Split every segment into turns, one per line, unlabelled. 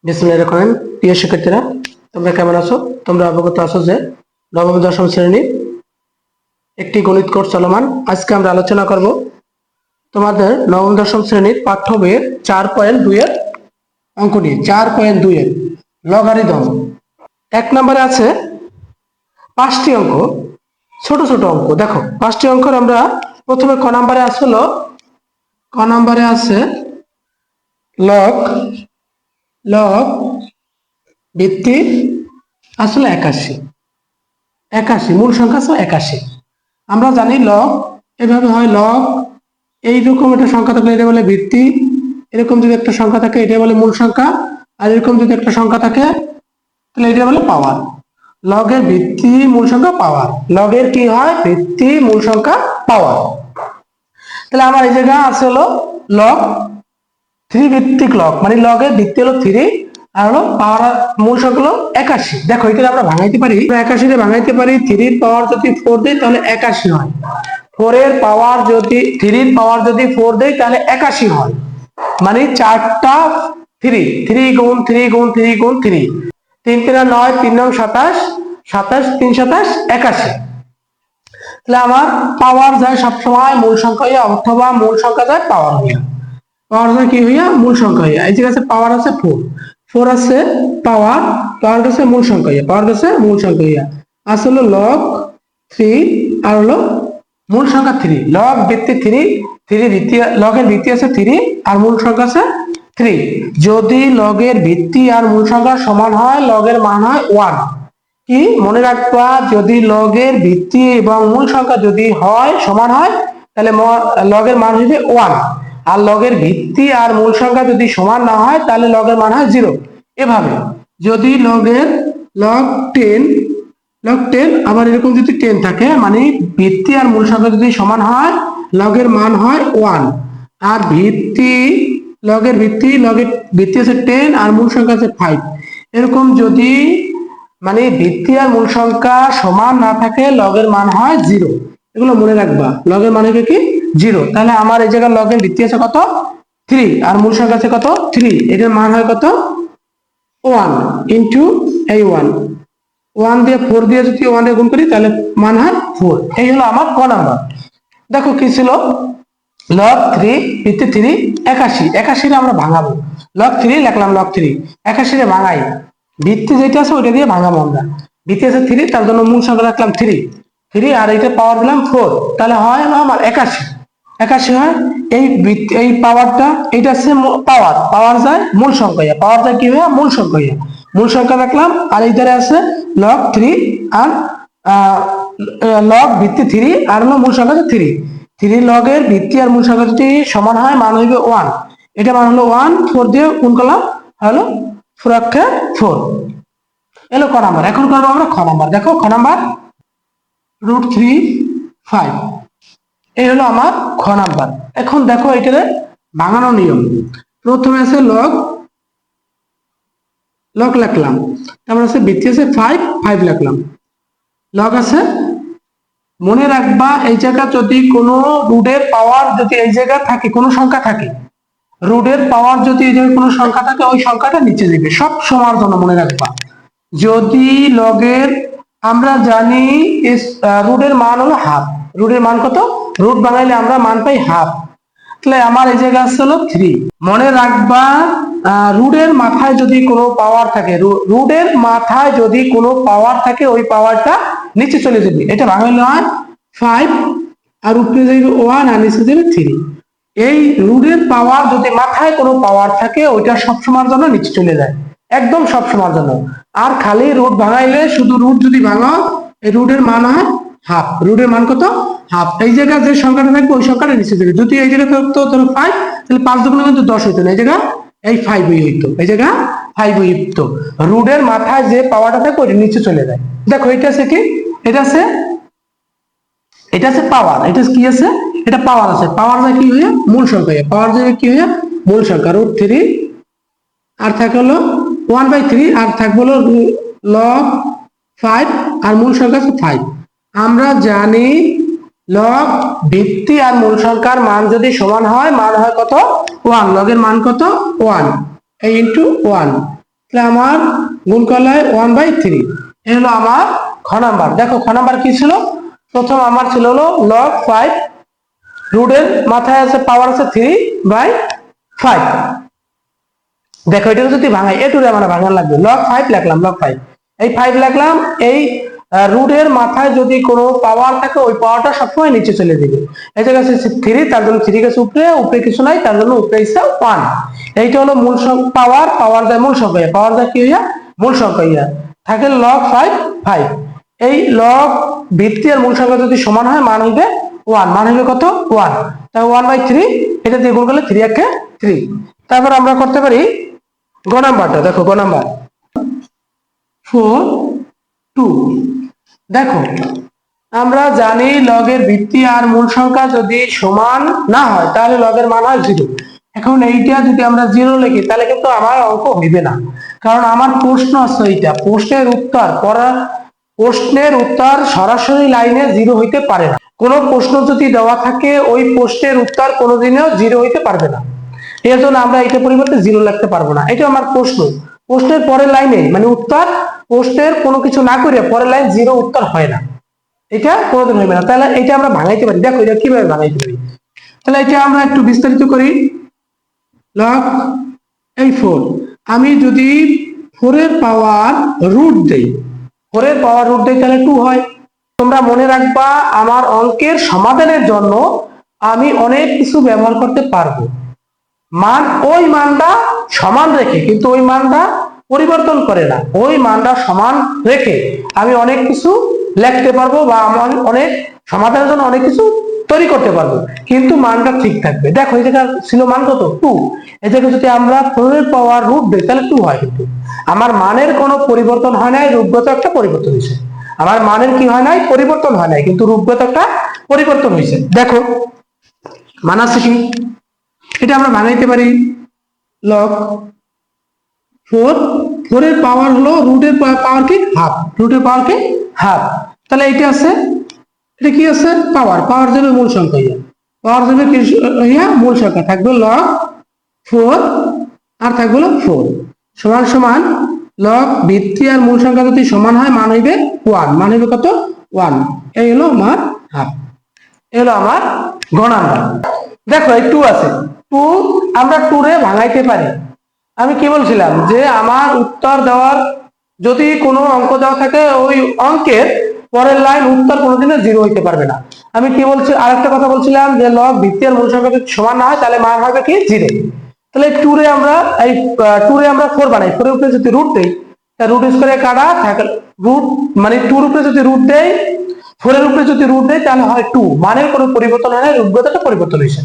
বিসমিল্লাহির রহমানির রহিম। প্রিয় শিক্ষার্থীরা, তোমরা কেমন আছো? তোমরা অবগত আছো যে নবম দশম শ্রেণীর একটি গণিত কোর্স চলমান। আজকে আমরা আলোচনা করব তোমাদের নবম দশম শ্রেণীর পাঠ্য বইয়ের 4.2 এর অঙ্ক নিয়ে। 4.2 এর লগারিদম। এক নম্বরে আছে 5টি অঙ্ক, ছোট ছোট অঙ্ক। দেখো 5টি অঙ্কের আমরা প্রথমে ক নম্বরে আসলো, ক নম্বরে আছে লগ লগ ভিত্তি আসলে 81 মূল সংখ্যা আছে 81। আমরা জানি লগ এভাবে হয়, লগ এইরকম একটা সংখ্যা থাকলে এটা বলে ভিত্তি, এরকম যদি একটা সংখ্যা থাকে এটা বলে মূল সংখ্যা, আর এরকম যদি একটা সংখ্যা থাকে তাহলে এটা বলে পাওয়ার। লগের ভিত্তি মূল সংখ্যা পাওয়ার, লগের কি হয় ভিত্তি মূল সংখ্যা পাওয়ার। তাহলে আমার এই জায়গা আছে হলো লগ 3 ভিত্তিক লগ, মানে লগের ভিত্তি হলো 3 আর হলো পাওয়ার মূল সংখ্যা হলো 81। দেখো এটা আমরা ভাঙাইতে পারি, 81 রে ভাঙাইতে পারি। 3 এর পাওয়ার যদি 4 দেই তাহলে 81 হয়। 4 এর পাওয়ার যদি 3 এর পাওয়ার যদি 4 দেই তাহলে 81 হয়। মানে চারটা 3, 3 গুণ 3 গুণ 3 গুণ 3, 3 3 9, 3 9 27, 27 3 27 81। তাহলে আমার পাওয়ার যায় সবসময় মূল সংখ্যা অথবা মূল সংখ্যা যায় পাওয়ার হইয়া। পাওয়ার যায় কি হইয়া মূল সংখ্যা হইয়া। এই যে আছে পাওয়ার আছে 4 আছে পাওয়ার, পাওয়ার আছে মূল সংখ্যা হইয়া, পাওয়ার আছে মূল সংখ্যা হইয়া। আসলে লগ 3 আর হলো মূল সংখ্যা 3। লগ ভিত্তি 3, 3 ভিত্তি, লগের ভিত্তি আছে 3 আর মূল সংখ্যা আছে 3। যদি লগের ভিত্তি আর মূল সংখ্যা সমান হয় লগের মান হয় 1। কি মনে রাখবা, যদি লগের ভিত্তি এবং মূল সংখ্যা যদি হয় সমান হয় তাহলে লগের মান হবে 1, আর লগের ভিত্তি আর মূল সংখ্যা যদি সমান না হয় তাহলে লগের মান হয় 0। এভাবে যদি লগের লগ 10 আবার এরকম যদি 10 থাকে, মানে ভিত্তি আর মূল সংখ্যা যদি সমান হয় লগের মান হয় 1, আর লগের ভিত্তি আছে 10 আর মূল সংখ্যা আছে 5। এরকম যদি মানে ভিত্তি আর মূল সংখ্যা সমান না থাকে লগের মান হয় 0। এগুলো মনে রাখবা, লগের মান হবে কি 0। তাহলে আমার এই জায়গায় লগের ভিত্তি আছে কত 3 আর মূল সংখ্যা আছে কত 3, এটার মান হয় কত 1 ইনটু এই 1 দিয়ে 4 দিয়ে যদি 1 এ গুণ করি তাহলে মান হয় 4। এই হলো আমার ক নাম্বার। দেখো কি ছিল, লগ 3 ভিত্তি 3 81, 81 রে আমরা ভাঙাবো। লগ 3 লিখলাম, লগ 3 81 রে ভাঙাই, ভিত্তি যেটা আছে ওইটা দিয়ে ভাঙাবো আমরা। ভিত্তি আছে 3 তার জন্য মূল সংখ্যা রাখলাম 3 আর এটা পাওয়ার দিলাম 4, তাহলে হয় আমার 81 হয়। এই পাওয়ারটা এটা আছে পাওয়ার যায় মূল সংখ্যা, পাওয়ার যায় কি হয় মূল সংখ্যা, মূল সংখ্যা রাখলাম। আর এই ধারে আছে লগ 3 আর লগ ভিত্তি 3 আর হলো মূল সংখ্যা 3 লগের ভিত্তি আর মূল সংখ্যা যদি সমান হয় মান হইবে 1। এটা মান হলো 1, 4 দিয়ে গুণ করলাম হলো 4 এলো ক নাম্বার। এখন করবো আমরা খ নাম্বার। দেখো খ নাম্বার √3 5, এই হলো আমার খ নাম্বার। এখন দেখো এটারে ভাঙানো নিয়ম। প্রথমে আছে লগ লিখলাম, তারপর আছে ভিত্তি আছে 5 লিখলাম, লগ আছে। মনে রাখবা এই জায়গা যদি কোনো রুটের পাওয়ার যদি এই জায়গা থাকে, কোনো সংখ্যা থাকে, রুটের পাওয়ার যদি এই জায়গায় কোনো সংখ্যা থাকে ওই সংখ্যাটা নিচে যাবে সব সময়ের জন্য। মনে রাখবা যদি লগের আমরা জানি রুটের মান হলো হাফ, রুটের মান কত, রুট বানাইলে আমরা মান পাই হাফ, তাহলে আমার এই জায়গা আছে হলো 3। মনে রাখবা রুটের মাথায় যদি কোনো পাওয়ার থাকে, রুটের মাথায় যদি কোনো পাওয়ার থাকে ওই পাওয়ারটা নিচে চলে যাবে। এটা ভাঙাইলে হয় 5 আর উপরে যাবে 1 আর নিচে যাবে 3। এই রুটের পাওয়ার যদি মাথায় কোনো পাওয়ার থাকে ওইটা সবসময়ের জন্য নিচে চলে যায়, একদম সবসময়ের জন্য। আর খালি রুট ভাঙাইলে শুধু রুট যদি ভাঙা এই রুটের মান হয় হাফ, রুটের মান কত হাফ। এই জায়গায় যে সংখ্যাটা থাকবে ওই সংখ্যাটা নিচে যাবে। যদি এই জায়গায় থাকতো ধরো 5, তাহলে 5 দুগুণে কিন্তু 10 হইতো না, এই জায়গা এই 5 হইতো, এই জায়গা 5 হইতো। রুটের মাথায় যে পাওয়ারটা থাকে ওইটা নিচে চলে যায়। দেখো এটা আছে কি, এটা আছে পাওয়ার, এটা কি আছে, এটা পাওয়ার আছে। পাওয়ার যায় কি হয়ে মূল সংখ্যা, পাওয়ার যায় কি হয়ে মূল সংখ্যা √3 আর থাকে হলো 1/3 আর থাকবে হলো লগ 5 আর মূল সংখ্যা আছে 5। আমরা জানি লগ ভিত্তি আর মূল সংখ্যার মান যদি সমান হয় মান হয় কত 1, লগের মান কত 1 এই ইনটু 1। তাহলে আমার গুণ করলে হয় 1/3। এই হলো আমার খ নাম্বার। দেখো খ নাম্বার কি ছিল, প্রথম আমার ছিল হলো log 5, রুটের মাথায় আছে পাওয়ার আছে 3/5। দেখো এটা যদি ভাঙাই এ টুরে আমার ভাঙান লাগবে, log 5 লিখলাম, log 5 এই 5 লিখলাম। এই রুটের মাথায় যদি কোনো পাওয়ার থাকে ওই পাওয়ারটা সবসময় নিচে চলে যাবে। এই জায়গায় আছে 3, তার জন্য 3 গেছে উপরে, উপরে কিছু নাই তার জন্য উপরে আছে 1। এইটা হলো মূল পাওয়ার, পাওয়ার যায় মূল সংখ্যা, পাওয়ার যায় কি হইয়া মূল সংখ্যা হইয়া থাকে log 5। এই log ভিত্তি আর মূল সংখ্যা যদি সমান হয় মান হইবে 1, মান হইবে কত 1। তাই 1/3 এটা দিয়ে গুণ করলে 3 একে 3। তারপর আমরা করতে পারি গ নাম্বারটা। দেখো গ নাম্বার 4 2। দেখো আমরা জানি লগের ভিত্তি আর মূল সংখ্যা যদি সমান না হয় তাহলে লগের মান হয় 0। এখন এইটা যদি আমরা 0 লিখি তাহলে কিন্তু আমার অঙ্ক হইবে না, কারণ আমার প্রশ্ন আছে এইটা, প্রশ্নের উত্তর সরাসরি লাইনে 0 হইতে পারে না। কোনো প্রশ্ন যদি দেওয়া থাকে ওই প্রশ্নের উত্তর কোনোদিনও 0 হইতে পারবে না। এর জন্য আমরা এটা পরিবর্তে 0 লিখতে পারবো না। এটা আমার প্রশ্ন, প্রশ্নের পরের লাইনে মানে উত্তর, প্রশ্নের কোনো কিছু না করে পরের লাইন 0 উত্তর হয় না, এটা কোনোদিন হইবে না। তাহলে এটা আমরা ভাঙাইতে পারি। দেখো এটা কিভাবে ভাঙাইতে পারি, তাহলে এটা আমরা একটু বিস্তারিত করি। লগ এই 4, আমি যদি 4 এর পাওয়ার রুট দেই, 4 এর পাওয়ার রুট দেই তাহলে 2 হয়। তোমরা মনে রাখবা আমার অঙ্কের সমাধানের জন্য আমি অনেক কিছু ব্যবহার করতে পারবো। মান ওই মানটা সমান রেখে, কিন্তু ওই মানটা পরিবর্তন করে না, ওই মানটা সমান রেখে আমি অনেক কিছু লিখতে পারবো বা আমার অনেক সমাধানের জন্য অনেক কিছু তৈরি করতে পারবো, কিন্তু মানটা ঠিক থাকবে। দেখো এই জায়গা ছিল মান কত 2, এই জায়গায় যদি আমরা 4 এর পাওয়ার রুট দিই তাহলে 2 হয়, কিন্তু আমার মানের কোনো পরিবর্তন হয় নাই, রূপগত একটা পরিবর্তন হয়েছে। আমার মানের কি হয় নাই, পরিবর্তন হয় নাই, কিন্তু রূপগত একটা পরিবর্তন হয়েছে। দেখো মান আছে কি, এটা আমরা বানাইতে পারি log 4 এর পাওয়ার হলো রুটের পাওয়ার কি হাফ, রুটের পাওয়ার কি হাফ। তাহলে এটা আছে, এটা কি আছে পাওয়ার, পাওয়ার যাবে মূল সংখ্যা ইয়া, পাওয়ার যাবে কি ইয়া মূল সংখ্যা, থাকবে log 4 আর থাকবে হলো 4 সমান সমান log ভিত্তি আর মূল সংখ্যা যদি সমান হয় মান হইবে 1, মান হইবে কত 1। এই হলো আমার হাফ, এই হলো আমার গ নাম্বার। দেখো এই 2 আছে, 2 আমরা 2 রে ভাঙাইতে পারি। আমি কি বলছিলাম যে আমার উত্তর দেওয়ার যদি কোনো অঙ্ক দেওয়া থাকে ওই অঙ্কের পরের লাইন উত্তর কোনোদিনও 0 হইতে পারবে না। আমি কি বলছি আরেকটা কথা বলছিলাম যে লগ ভিত্তি আর মূল সংখ্যা যদি সমান না হয় তাহলে মান হবে কি 0। তাহলে 2 রে আমরা 4 বানাই, 4 এর উপরে যদি রুট দেই তা রুট স্কয়ারে কাটা থাকে রুট, মানে 2 এর উপরে যদি রুট দেই, 4 এর উপরে যদি রুট দেই তাহলে হয় 2, মানের কোনো পরিবর্তন হয় না, রূপগতটা পরিবর্তন হয়েছে।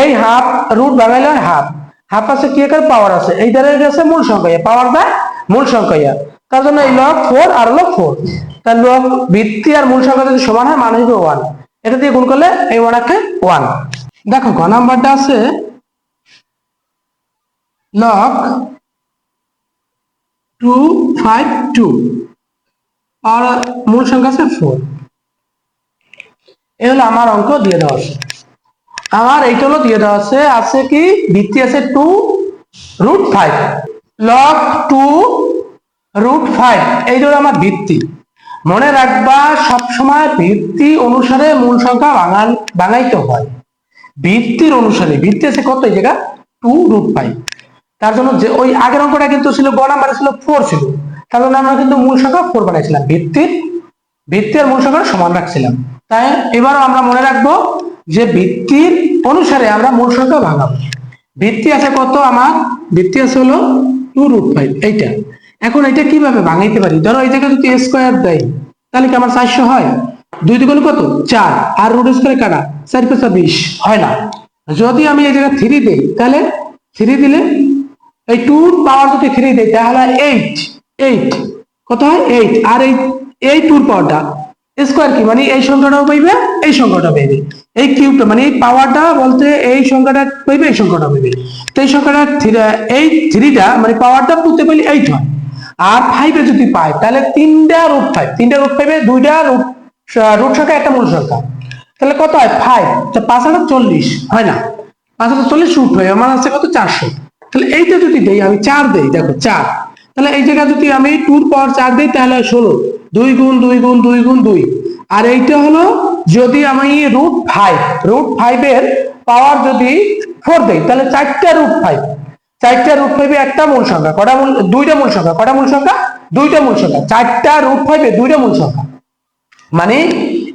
এই হাফ রুট বানাইলে হয় হাফ, হাফ আছে কি এর পাওয়ার আছে, এই দ্বারা গেছে মূল সংখ্যা, পাওয়ার দা মূল সংখ্যা, তার জন্য এই log 4 আর log 4, তার log ভিত্তি আর মূল সংখ্যা যদি সমান হয় মান হবে 1, এটা দিয়ে গুণ করলে এই 1 একে 1। দেখো গ নাম্বারটা আছে log 252 আর মূল সংখ্যা আছে 4। এই হলো আমার অঙ্ক দিয়ে দেওয়া আছে, আমার এইটা হলো দিয়ে দেওয়া আছে, আছে কি ভিত্তি আছে 2√5, log 2√5 এই হলো আমার ভিত্তি। মনে রাখবা সবসময় ভিত্তি অনুসারে মূল সংখ্যা ভাঙাইতে হয়, ভিত্তির অনুসারে। ভিত্তি আছে কত এই জায়গা 2√5, তার জন্য যে ওই আগের অঙ্কটা কিন্তু ছিল গ নাম্বারে ছিল 4 ছিল, তার জন্য আমরা কিন্তু মূল সংখ্যা 4 বানাইছিলাম, ভিত্তি আর মূল সংখ্যা সমান রাখছিলাম। তাই এবারও আমরা মনে রাখবো যে ভিত্তির অনুসারে আমরা মূল সংখ্যা ভাঙাবো। ভিত্তি আছে কত আমার, ভিত্তি আছে হলো 2√5 এইটা। এখন এটা কিভাবে ভাঙাইতে পারি, ধরো এই জায়গায় যদি স্কয়ার দেয় তাহলে কি আমার 400 হয়, 2 দুগুণ কত 4 আর রুট স্কয়ারে কাটা 4 5 20 হয় না। যদি আমি এই জায়গায় 3 দেই তাহলে 3 দিলে এই 2 পাওয়ার যদি 3 দেই তাহলে 8 কত হয় 8, আর এই 2 পাওয়ারটা স্কয়ার কি মানে এই সংখ্যাটাও পাইবে এই সংখ্যাটাও পাইবে, এই কিউবটা মানে এই পাওয়ারটা বলতে এই সংখ্যাটা পাইবে এই সংখ্যাটা পাইবে। তো এই সংখ্যাটা এই 3টা মানে পাওয়ারটা 2 তে পাইলে 8 হয়, আর 5 এ যদি পাই তাহলে 3টা √5, 3টা √5 এ 2টা রুট সংখ্যা একটা মূল সংখ্যা, তাহলে কত হয় 5, তো 5 আর 40 হয় না, 5 আর 40 রুট হয়, আমার আছে কত 400। তাহলে এইটা যদি দেই আমি 4 দেই, দেখো 4 তাহলে এই জায়গায় যদি আমি 2 দিই তাহলে 16, 2 গুণ 2 গুণ 2 গুণ 2। আর এইটা হলো যদি আমি √5 এর পাওয়ার যদি 4 দেই তাহলে 4টা √5, 4টা √5 একটা মূল সংখ্যা, কটা মূল, দুইটা মূল সংখ্যা, কটা মূল সংখ্যা, দুইটা মূল সংখ্যা, 4টা √5 এ দুইটা মূল সংখ্যা। মানে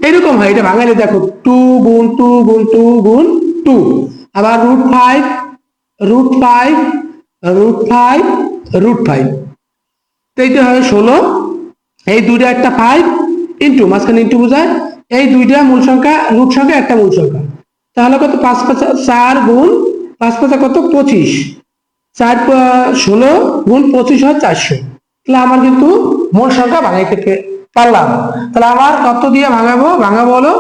এরকম হয়, এটা ভাঙালে দেখো 2 গুণ 2 গুণ 2 গুণ 2, আবার √5 √5 √5 √5, তো এইটা হয় 16। এই দুইটা একটা 5 ইন্টু, মাঝখানে ইন্টু বোঝায়, এই দুইটা মূল সংখ্যা, রুট সংখ্যা একটা মূল সংখ্যা, তাহলে কত 5 5 4 গুণ 5 5 কত 25, 4 16 গুণ 25 হয় 400। তাহলে আমার কিন্তু মূল সংখ্যা ভাঙাইতে পারলাম। তাহলে আমার কত দিয়ে ভাঙাবো হলো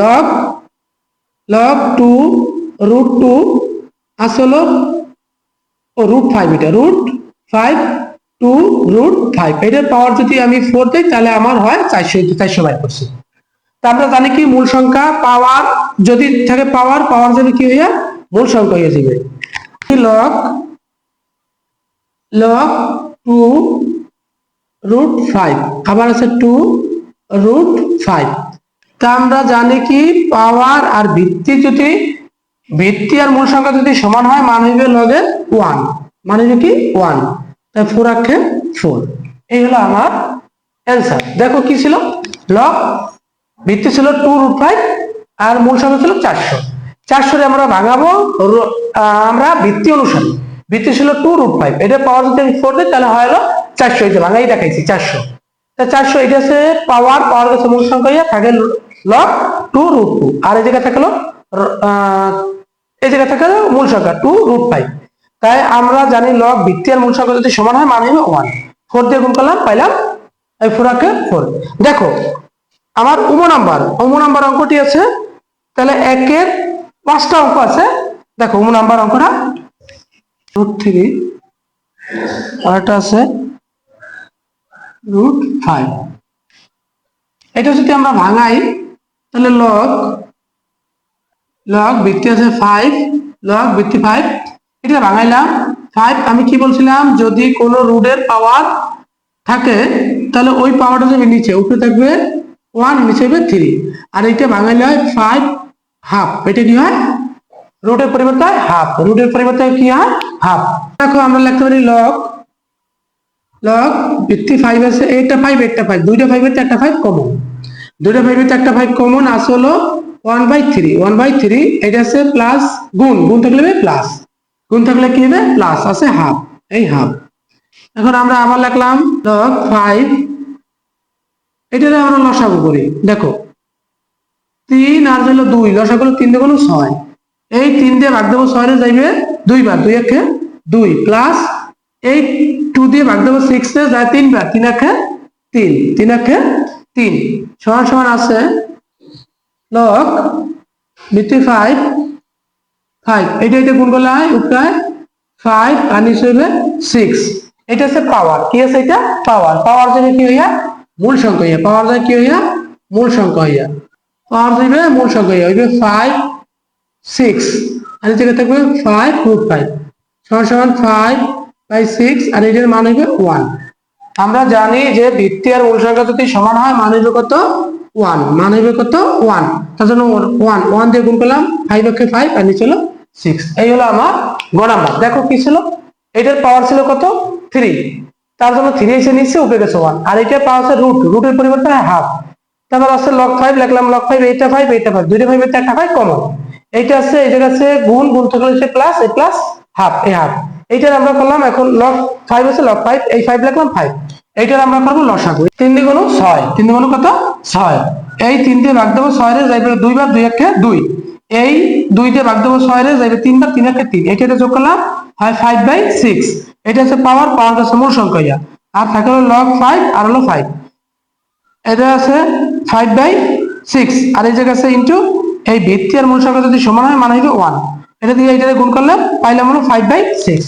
লগ 2 √2 আসলে √5, এটা √5 2 √5, এটার পাওয়ার যদি আমি 4 দিই তাহলে আমার হয় 400 বাই করছি। তা আমরা জানি কি মূল সংখ্যা পাওয়ার যদি থাকে, পাওয়ার যদি কি হইয়া মূল সংখ্যা হয়ে যাবে log 2 √5, আবার আছে 2 √5। তা আমরা জানি কি পাওয়ার আর ভিত্তি আর মূল সংখ্যা যদি সমান হয় মান হইবে লগের 1, মানে কি 1, তাই 4 আক্ষে 4। এই হলো আমার অ্যান্সার। দেখো কি ছিল, লগ ভিত্তি ছিল 2 √5 আর মূল সংখ্যা ছিল 400। 400 আমরা ভাঙাবো আমরা ভিত্তি অনুসারে, ভিত্তি ছিল 2 √5, এটা পাওয়ার যদি আমি 4 দিই তাহলে হয় হলো 400, এই যে ভাঙাই দেখাইছি 400। তা 400 এটা আছে পাওয়ার কাছে মূল সংখ্যা থাকে লগ 2 √2, আর এই জায়গা থাকলো এই জায়গা থাকলো মূল সংখ্যা 2 √5। তাই আমরা জানি লগ ভিত্তি আর মূল সংখ্যা যদি সমান হয় মান হবে 1। 4 দিয়ে গুণ করলাম, পাইলাম এই 4 আঁকে 4। দেখো আমার উম নাম্বার অঙ্কটি আছে, তাহলে 1-এর 5টা অঙ্ক আছে। দেখো উম নাম্বার অঙ্কটা √3, আর একটা আছে √5। এটা যদি আমরা ভাঙাই তাহলে লগ ভিত্তি আছে 5, লগ ভিত্তি 5, এটা ভাঙাইলাম 5। আমি কি বলছিলাম, যদি কোনো রুটের পাওয়ার থাকে তাহলে ওই পাওয়ারটা যাবে নিচে, উপরে থাকবে 1, নিচে হবে 3, আর এটা ভাঙাইলে হয় 5 হাফ। এটা কি হয়, রুটের পরিবর্তে হাফ, রুটের পরিবর্তে কি হয় হাফ। দেখো আমরা লিখতে পারি লগ ভিত্তি 5 আছে, এটা 5 এটা 5, দুইটা 5 এর একটা 5 কমন, দুইটা 5 এর একটা 5 কমন আছে হলো 1/3, এটা আছে প্লাস গুণ থাকলে প্লাস, গুণ থাকলে কি হবে প্লাস, আছে হাফ, এই হাফ। এখন আমরা আবার লিখলাম log 5, এটা আমরা লসাগু করি। দেখো 3 আর হলো 2, লসাগু 3 দিয়ে 6, এই 3 দিয়ে ভাগ দেবো 6 রে যাইবে 2 বার, 2 একে 2 প্লাস এই 2 দিয়ে ভাগ দেবো 6 রে যায় 3 বার, 3 একে 3, 3 একে 3 সমান আছে লগ ভিত্তি 5, এটা গুণ করলে হয় উপরে 5 আর নিচে হবে 6। এটা হচ্ছে পাওয়ার, কি আছে এটা পাওয়ার যদি কি হইয়া মূল সংখ্যা হইয়া, পাওয়ার যায় কি হইয়া মূল সংখ্যা হইয়া, পাওয়ার দিবে মূল সংখ্যা হইবে 5 6, আর এই জায়গায় থাকবে 5 √5 সমান 5/6, আর এটার মান হইবে 1। আমরা জানি যে ভিত্তি আর মূল সংখ্যা যদি সমান হয় মান হইবে কত 1, মান হইবে কত 1, তার জন্য 1 দিয়ে গুণ করলাম, 5 একে 5 আর নিচে হলো 6। এই হলো আমার গ নাম্বার। দেখো কি ছিল, এটার পাওয়ার ছিল কত 3, তার জন্য 3 এসে নিচে উপরে গেছে 1, আর এটার পাওয়ার আছে রুটের পরিবর্তে হাফ। তারপর আছে log 5, লিখলাম log 5, এইটা 5 এইটা 5, দুইটা 5 এর একটা 5 কমন, এইটা আছে এই জায়গা আছে গুণ থাকলে হচ্ছে প্লাস, এই প্লাস হাফ, এই হাফ। এইটার আমরা করলাম এখন log 5 আছে log 5, এই 5 লিখলাম 5, এইটার আমরা করব লসাগু। 3 দিয়ে গুণ 6, 3 দিয়ে গুণ কত 6, এই 3 দিয়ে ভাগ দেবো 6 রে যাইবে 2 বার, 2 একে 2, এই 2 দিয়ে ভাগ দেবো 6 রে যাইবে 3 বার, 3 একে 3, এইটাতে যোগ করলাম হয় 5/6। এটা হচ্ছে পাওয়ার কাছে মূল সংখ্যা, আর থাকে হলো log 5 আর হলো 5, এটা আছে 5/6, আর এই জায়গা আছে ইনটু এই ভিত্তি আর মূল সংখ্যা যদি সমান হয় মানে হইবে 1, এটা দিয়ে এইটারে গুণ করলে পাইলাম হলো 5/6।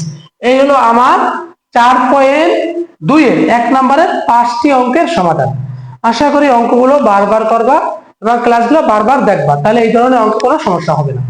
এই হলো আমার 4.2 এর 1 নম্বরের 5টি অঙ্কের সমাধান। আশা করি অঙ্কগুলো বারবার করবা এবং ক্লাসগুলো বারবার দেখবা, তাহলে এই ধরনের অঙ্ক কোনো সমস্যা হবে না।